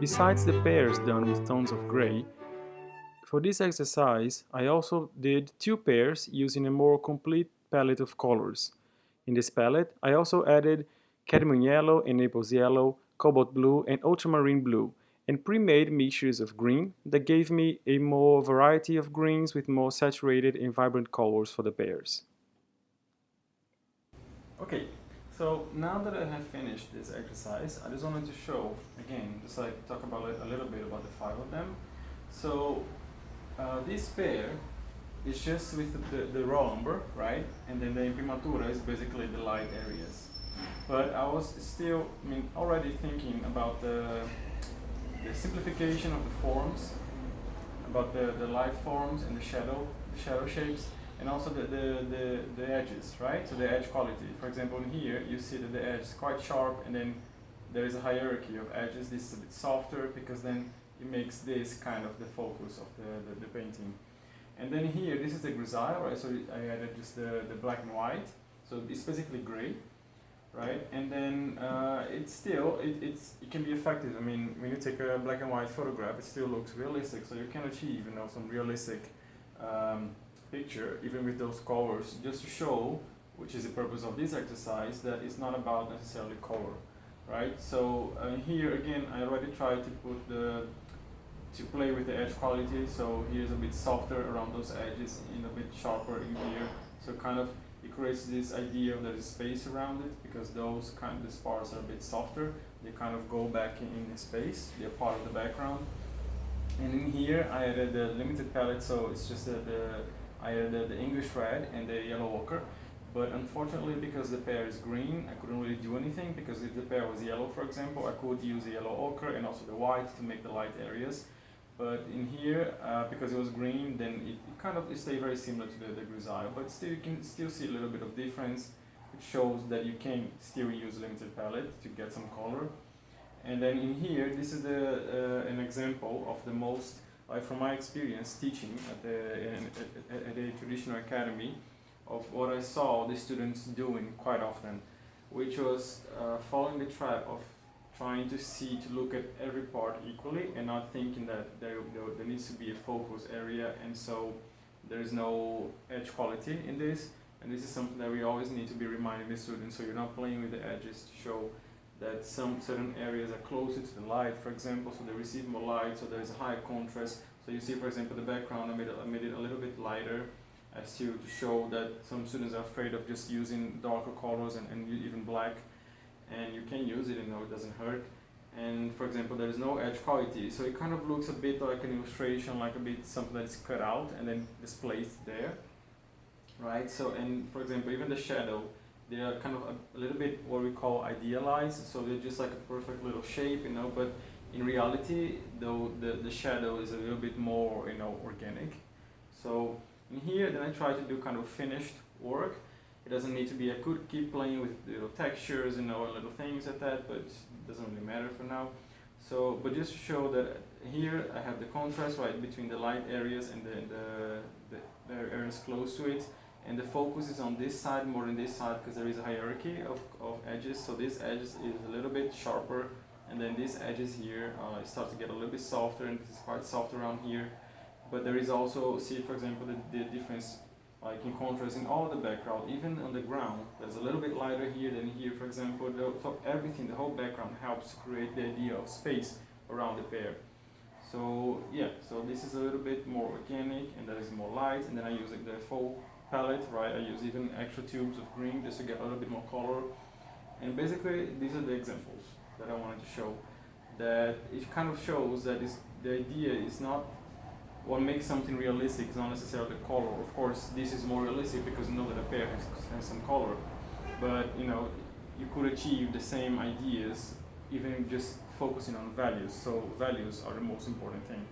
Besides the pairs done with tones of gray, for this exercise I also did two pairs using a more complete palette of colors. In this palette I also added cadmium yellow and Naples yellow, cobalt blue and ultramarine blue, and pre-made mixtures of green that gave me a more variety of greens with more saturated and vibrant colors for the pairs. Okay, so now that I have finished this exercise, I just wanted to show, again, just like talk about it a little bit about the five of them. So this pair is just with the raw umber, right? And then the imprimatura is basically the light areas. But I was still, already thinking about the simplification of the forms, about the light forms and the shadow shapes, and also the edges, right? So the edge quality. For example, in here you see that the edge is quite sharp, and then there is a hierarchy of edges. This is a bit softer because then it makes this kind of the focus of the painting. And then here, this is the grisaille, right? So I added just the black and white. So it's basically gray, right? And then it can be effective. I mean, when you take a black and white photograph, it still looks realistic. So you can achieve, some realistic picture even with those colors, just to show, which is the purpose of this exercise, that it's not about necessarily color, right? So here again, I already tried to put to play with the edge quality. So here's a bit softer around those edges and a bit sharper in here. So kind of it creates this idea of there's space around it, because those these parts are a bit softer. They kind of go back in the space. They're part of the background. And in here I added the limited palette, so it's just I added the English red and the yellow ochre. But unfortunately, because the pair is green, I couldn't really do anything, because if the pair was yellow, for example, I could use the yellow ochre and also the white to make the light areas. But in here, because it was green, then it stayed very similar to the grisaille, but still you can still see a little bit of difference. It shows that you can still use limited palette to get some color. And then in here, this is an example of the most, like from my experience teaching at a traditional academy, of what I saw the students doing quite often, which was following the trap of trying to look at every part equally and not thinking that there needs to be a focus area, and so there is no edge quality in this. And this is something that we always need to be reminding the students, so you're not playing with the edges to show that some certain areas are closer to the light, for example, so they receive more light, so there is a higher contrast. So you see, for example, the background, I made it a little bit lighter, as to show that some students are afraid of just using darker colors and even black, and you can use it, it doesn't hurt. And for example, there is no edge quality, so it kind of looks a bit like an illustration, like a bit something that's cut out and then displayed there, right? So, and for example, even the shadow, they are kind of a little bit what we call idealized, so they're just like a perfect little shape, but in reality, though, the shadow is a little bit more, organic. So in here, then I try to do kind of finished work. It doesn't need to be, I could keep playing with textures, and little things like that, but it doesn't really matter for now. So, but just to show that here I have the contrast, right, between the light areas and the areas close to it. And the focus is on this side more than this side, because there is a hierarchy of edges. So this edge is a little bit sharper, and then these edges here start to get a little bit softer, and this is quite soft around here. But there is also, see for example, the difference, like in contrast in all the background, even on the ground, there's a little bit lighter here than here, for example. So everything, the whole background helps to create the idea of space around the pair. So yeah, so this is a little bit more organic, and there is more light, and then I use the full palette, right? I use even extra tubes of green just to get a little bit more color. And basically, these are the examples that I wanted to show. That it kind of shows that the idea is not what makes something realistic, is not necessarily the color. Of course, this is more realistic because you know that a pair has some color. But you could achieve the same ideas even just focusing on values. So values are the most important thing.